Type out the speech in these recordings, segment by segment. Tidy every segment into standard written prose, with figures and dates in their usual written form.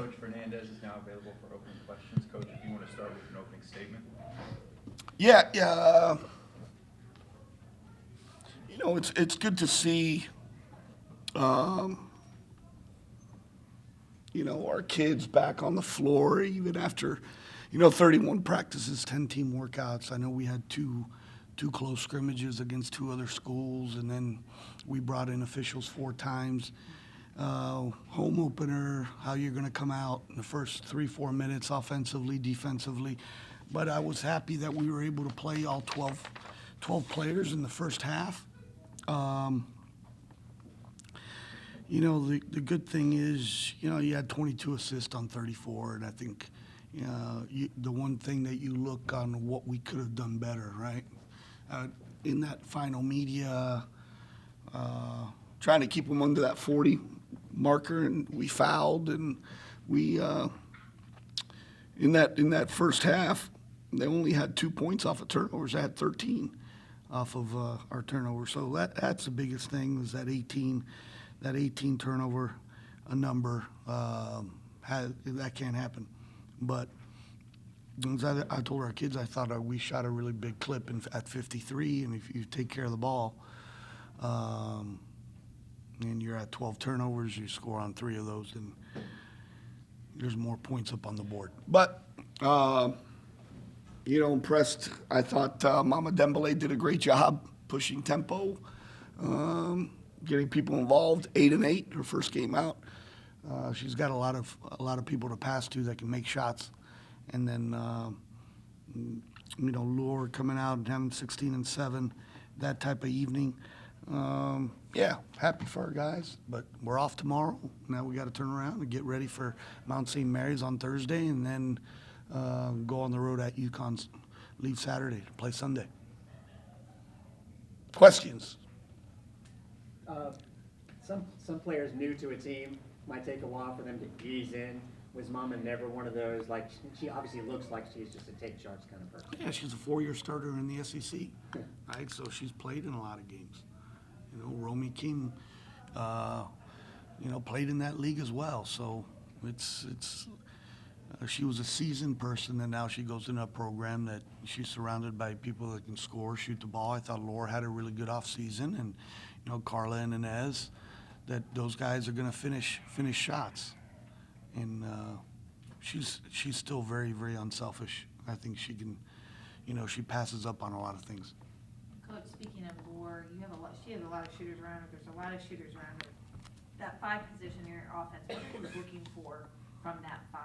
Coach Fernandez is now available for opening questions. Coach, if you want to start with an opening statement. Yeah. It's good to see, our kids back on the floor even after, 31 practices, 10 team workouts. I know we had two close scrimmages against two other schools, and then we brought in officials 4 times. Home opener, how you're going to come out in the first 3-4 minutes offensively, defensively. But I was happy that we were able to play all 12 players in the first half. The good thing is, you had 22 assists on 34, and I think the one thing that you look on what we could have done better, right? In that final media, trying to keep them under that 40 marker, and we fouled, and we in that first half, they only had 2 points off of turnovers. They had 13 off of our turnover. So that's the biggest thing is that 18 turnover a number. That can't happen. But as I told our kids, I thought we shot a really big clip at 53, and if you take care of the ball, and you're at 12 turnovers, you score on 3 of those, then there's more points up on the board. But impressed. I thought Mama Dembele did a great job pushing tempo, getting people involved. 8-8, her first game out. She's got a lot of people to pass to that can make shots, and then Lure coming out and having 16-7, that type of evening. Happy for our guys, but we're off tomorrow. Now we got to turn around and get ready for Mount St. Mary's on Thursday, and then go on the road at UConn, leave Saturday to play Sunday. Questions? Some players new to a team might take a while for them to ease in. Was Mama never one of those, like, she obviously looks like she's just a take charge kind of person? Yeah, she's a 4-year starter in the SEC, right? So she's played in a lot of games. Romy King, played in that league as well. So she was a seasoned person, and now she goes in a program that she's surrounded by people that can score, shoot the ball. I thought Laura had a really good offseason, and Carla and Inez, that those guys are going to finish shots, and she's still very, very unselfish. I think she can, she passes up on a lot of things. Coach, speaking of Lore, she has a lot of shooters around her. There's a lot of shooters around her. That 5 position in your offense, what are you looking for from that 5,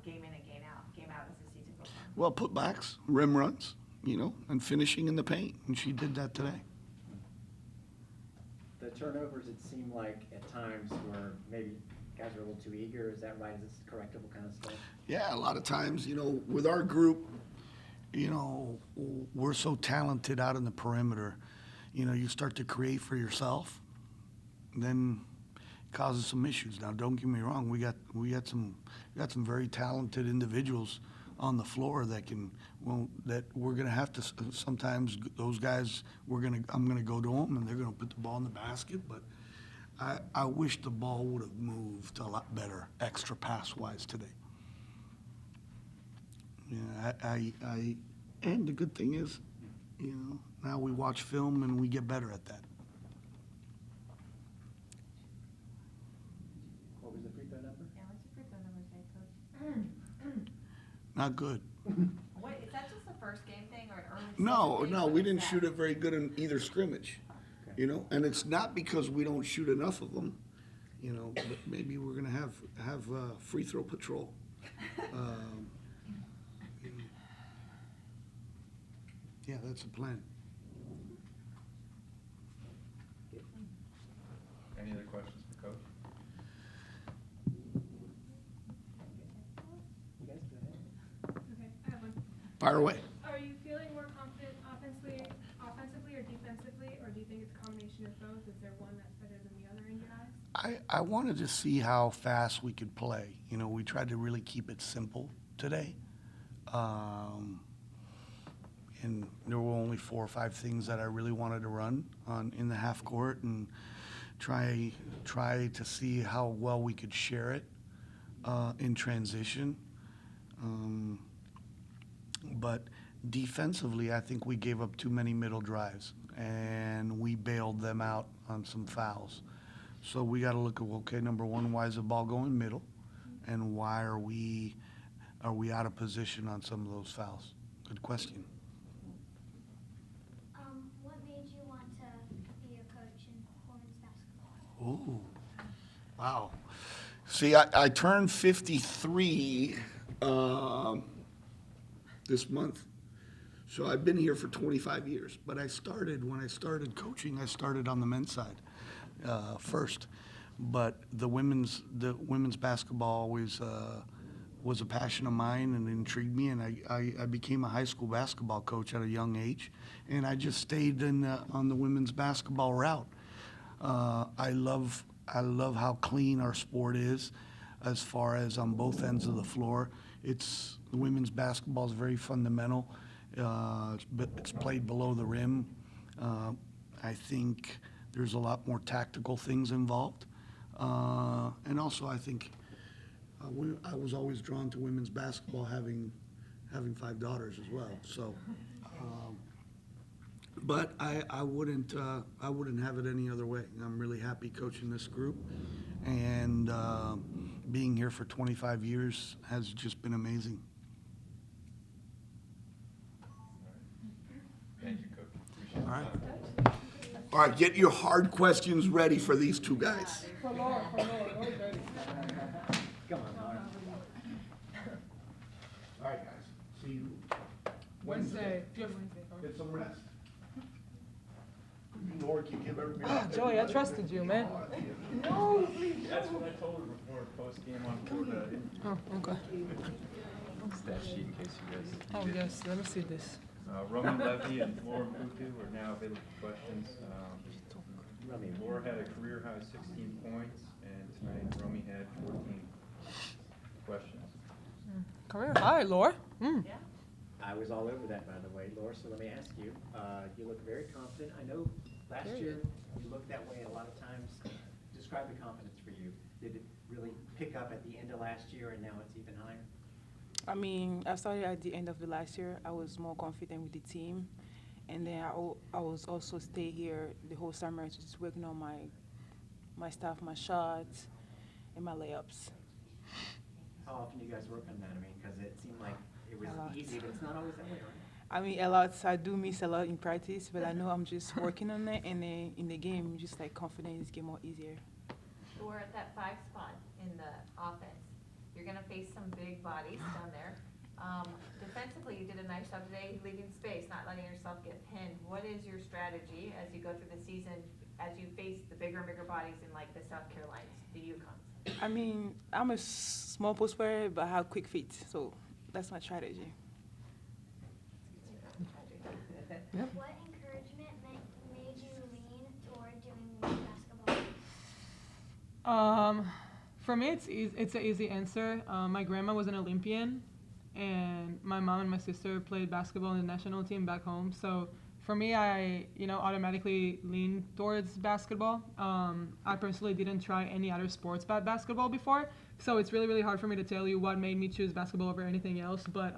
game in and game out as the season goes on? Well, putbacks, rim runs, and finishing in the paint, and she did that today. The turnovers, it seemed like at times were maybe guys are a little too eager. Is that right? Is this correctable kind of stuff? Yeah, a lot of times, with our group, we're so talented out in the perimeter. You start to create for yourself, then it causes some issues. Now, don't get me wrong. We got some very talented individuals on the floor that we're gonna have to sometimes. Those guys, I'm gonna go to them, and they're gonna put the ball in the basket. But I wish the ball would have moved a lot better, extra pass wise today. And the good thing is, now we watch film and we get better at that. What was the free throw number? Yeah, what's your free throw number say, Coach? Not good. What, is that just the first game thing or an early No, season thing? no, What we is didn't that? shoot it very good in either scrimmage. Okay. And it's not because we don't shoot enough of them, but maybe we're gonna have free throw patrol. Yeah, that's the plan. Any other questions for Coach? You guys go ahead. Okay, I have one. Fire away. Are you feeling more confident offensively or defensively, or do you think it's a combination of both? Is there one that's better than the other in your eyes? I wanted to see how fast we could play. We tried to really keep it simple today. And there were only 4 or 5 things that I really wanted to run in the half court and try to see how well we could share it. in transition. But defensively, I think we gave up too many middle drives, and we bailed them out on some fouls. So we got to look at, okay, number one, why is the ball going middle, and why are we out of position on some of those fouls? Good question. What made you want to be a coach in women's basketball? Ooh, wow. See, I turned 53 this month. So I've been here for 25 years. But when I started coaching, I started on the men's side first. But the women's basketball always was a passion of mine and intrigued me. And I became a high school basketball coach at a young age. And I just stayed on the women's basketball route. I love how clean our sport is as far as on both ends of the floor. The women's basketball is very fundamental. It's played below the rim. I think there's a lot more tactical things involved. And also I think I was always drawn to women's basketball having 5 daughters as well. So, but I wouldn't have it any other way. I'm really happy coaching this group, and being here for 25 years has just been amazing. Thank you, Coach. Appreciate it. All right. All right, get your hard questions ready for these two guys. Come on, Laura. All right, guys. See you Wednesday. Get some rest. Lord, you give everybody. Ah, Joey, I trusted you, man. That's what I told her before post-game on Florida. Oh, okay. Stat sheet in case you guys. Oh, needed it. yes, let me see this. Roman Levy and Laura Mputu are now available for questions. Laura had a career high 16 points, and tonight Romy had 14 questions. Career high, Laura. Yeah. I was all over that, by the way, Laura, so let me ask you, you look very confident. I know last year you looked that way a lot of times. Describe the confidence for you. Did it really pick up at the end of last year and now it's even higher? I mean, I started at the end of the last year. I was more confident with the team. And then I was also stay here the whole summer, just working on my stuff, my shots, and my layups. How often do you guys work on that? I mean, because it seemed like it was A lot. easy, but it's not always that way, right? I mean, a lot. I do miss a lot in practice, but I know I'm just working on it. And then in the game, just like confidence get more easier. Or at that 5 spot in the offense, you're gonna face some big bodies down there. Defensively, you did a nice job today, leaving space, not letting yourself get pinned. What is your strategy as you go through the season, as you face the bigger and bigger bodies in like the South Carolinas, the Yukons? I mean, I'm a small post player, but I have quick feet, so that's my strategy. What encouragement made you lean toward doing women's basketball? For me, it's an easy answer. My grandma was an Olympian, and my mom and my sister played basketball in the national team back home. So for me, I automatically lean towards basketball. I personally didn't try any other sports but basketball before, so it's really, really hard for me to tell you what made me choose basketball over anything else. But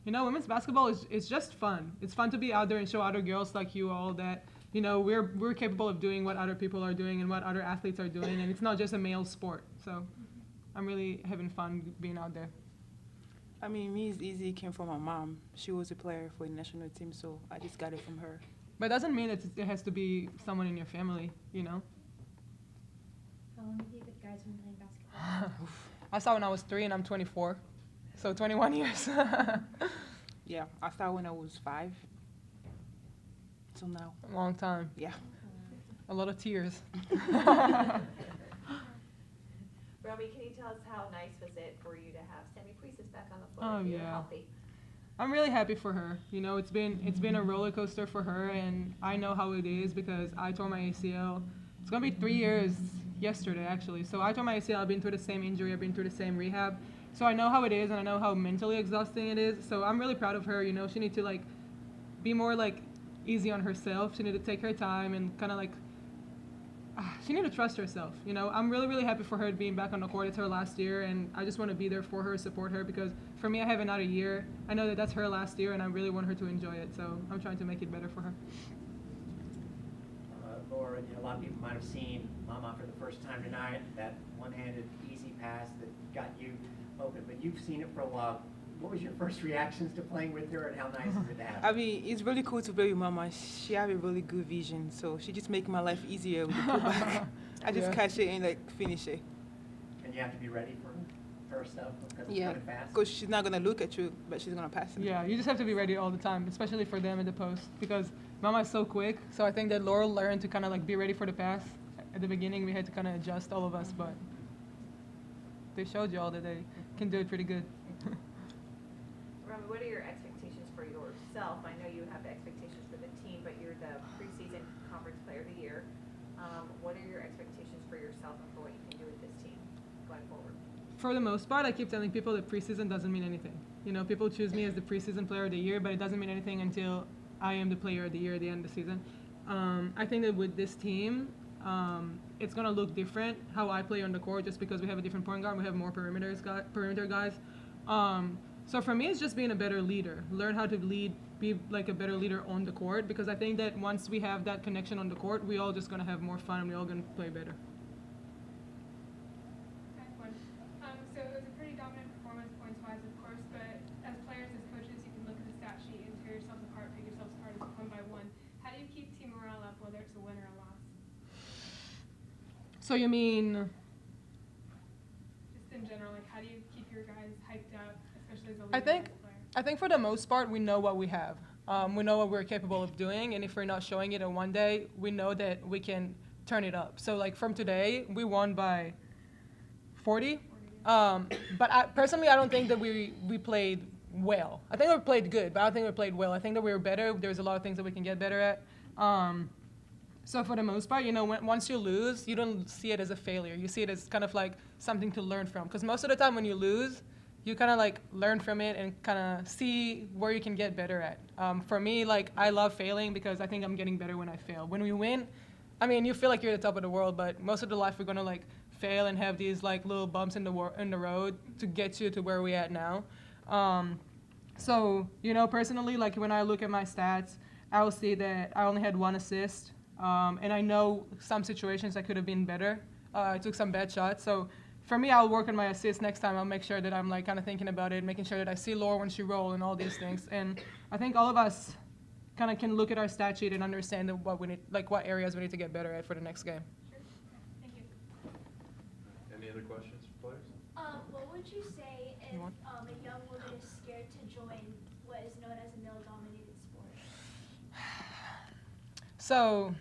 women's basketball is just fun. It's fun to be out there and show other girls like you all that we're capable of doing what other people are doing and what other athletes are doing, and it's not just a male sport. So I'm really having fun being out there. I mean, me, it's easy. It came from my mom. She was a player for the national team, so I just got it from her. But it doesn't mean it has to be someone in your family, How long have you guys been playing basketball? I started when I was 3 and I'm 24, so 21 years. Yeah, I started when I was 5. So now, A long time. yeah. A lot of tears. Romy, can you tell us how nice was it for you to have Sammy Priestess back on the floor Oh, if you're yeah. healthy? I'm really happy for her. It's been a roller coaster for her, and I know how it is because I tore my ACL. It's gonna be 3 years yesterday, actually. So I tore my ACL. I've been through the same injury. I've been through the same rehab. So I know how it is, and I know how mentally exhausting it is. So I'm really proud of her. She needs to be more easy on herself. She needs to take her time and kind of she need to trust herself. You know, I'm really, really happy for her being back on the court. It's her last year, and I just want to be there for her, support her, because for me, I have another year. I know that that's her last year, and I really want her to enjoy it. So I'm trying to make it better for her. Laura, you know, a lot of people might have seen Mama for the first time tonight, that one-handed easy pass that got you open, but you've seen it for a while. What was your first reactions to playing with her, and how nice is it to have? I mean, it's really cool to play with Mama. She have a really good vision, so she just make my life easier with the putback. I just Yeah. catch it and like finish it. And you have to be ready for her stuff because it's Yeah, running fast. because she's not gonna look at you, but she's gonna pass it. Yeah, you just have to be ready all the time, especially for them in the post, because Mama is so quick. So I think that Laurel learned to kind of like be ready for the pass. At the beginning, we had to kind of adjust, all of us, but they showed you all that they can do it pretty good. Romy, what are your expectations for yourself? I know you have expectations for the team, but you're the preseason conference player of the year. What are your expectations for yourself and for what you can do with this team going forward? For the most part, I keep telling people that preseason doesn't mean anything. You know, people choose me as the preseason player of the year, but it doesn't mean anything until I am the player of the year at the end of the season. I think that with this team, it's going to look different how I play on the court just because we have a different point guard. We have more perimeter guys. So for me, it's just being a better leader. Learn how to lead, be like a better leader on the court, because I think that once we have that connection on the court, we all just going to have more fun and we all going to play better. Excellent. So it was a pretty dominant performance points-wise, of course, but as players, as coaches, you can look at the stat sheet and tear yourselves apart, pick yourselves apart as one by one. How do you keep team morale up, whether it's a win or a loss? So you mean, Just in general, like how do you keep your guys hyped up, especially as a leader I think, and as a player? I think for the most part, we know what we have. We know what we're capable of doing, and if we're not showing it in one day, we know that we can turn it up. So like from today, we won by 40. But personally, I don't think that we played well. I think we played good, but I don't think we played well. I think that we were better. There's a lot of things that we can get better at. So for the most part, you know, once you lose, you don't see it as a failure. You see it as kind of like something to learn from. Because most of the time when you lose, you kind of like learn from it and kind of see where you can get better at. For me, like I love failing because I think I'm getting better when I fail. When we win, I mean, you feel like you're at the top of the world, but most of the life we're gonna like fail and have these like little bumps in the road to get you to where we're at now. So you know, personally, like when I look at my stats, I will see that I only had 1 assist, and I know some situations I could have been better. I took some bad shots, so. For me, I'll work on my assists next time. I'll make sure that I'm like kind of thinking about it, making sure that I see Laura when she roll and all these things. And I think all of us kind of can look at our stat sheet and understand that what we need, like what areas we need to get better at for the next game. Sure. Thank you. Any other questions for players? What would you say if You want? a young woman is scared to join what is known as a male-dominated sport? So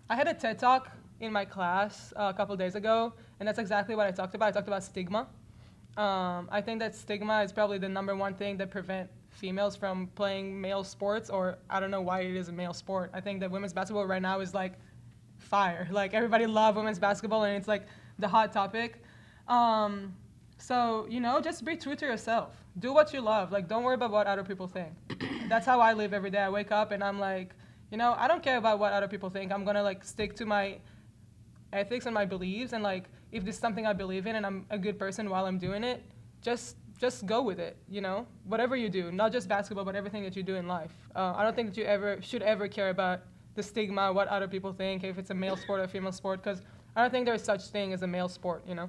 I had a TED Talk in my class a couple days ago, and that's exactly what I talked about. I talked about stigma. I think that stigma is probably the #1 thing that prevent females from playing male sports, or I don't know why it is a male sport. I think that women's basketball right now is like fire. Like everybody loves women's basketball, and it's like the hot topic. So, you know, just be true to yourself. Do what you love. Like, don't worry about what other people think. That's how I live every day. I wake up and I'm like, you know, I don't care about what other people think. I'm gonna like stick to my ethics and my beliefs, and like if this is something I believe in and I'm a good person while I'm doing it, just go with it, you know, whatever you do, not just basketball but everything that you do in life. I don't think that you should ever care about the stigma, what other people think, if it's a male sport or a female sport, because I don't think there's such thing as a male sport, you know.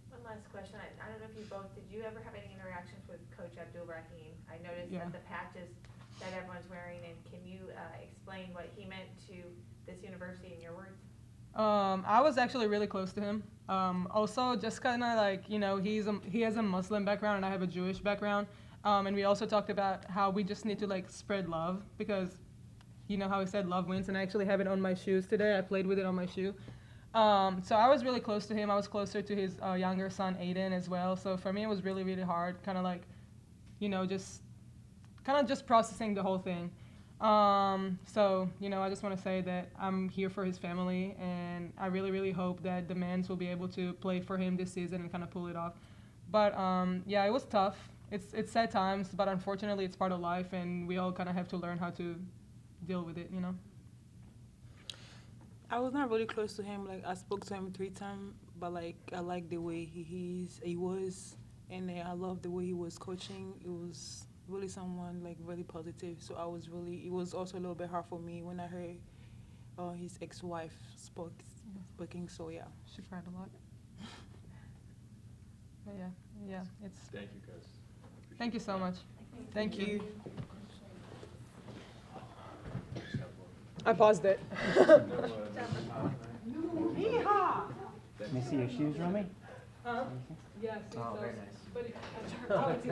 One last question. I don't know if you both, did you ever have any interactions with Coach Abdul-Rahim? I noticed Yeah. that the patches that everyone's wearing, and can you explain what he meant to this university in your words? I was actually really close to him. Also, just kind of like, you know, he has a Muslim background and I have a Jewish background. And we also talked about how we just need to like spread love, because you know how he said love wins, and I actually have it on my shoes today. I played with it on my shoe. So I was really close to him. I was closer to his younger son, Aiden, as well. So for me, it was really, really hard, kind of like, you know, just processing the whole thing. So, you know, I just want to say that I'm here for his family, and I really, really hope that the Mans will be able to play for him this season and kind of pull it off. But, yeah, it was tough. It's sad times, but unfortunately it's part of life, and we all kind of have to learn how to deal with it, you know? I was not really close to him. Like I spoke to him 3 times, but like I like the way he was, and I love the way he was coaching. It was really someone like really positive. So I was really. It was also a little bit hard for me when I heard his ex-wife speaking. So yeah. She cried a lot. But yeah, it's. Thank you, guys. Thank you so much. Thank you. I paused it. Let me see your shoes, Romy. Yes. Oh, very nice. But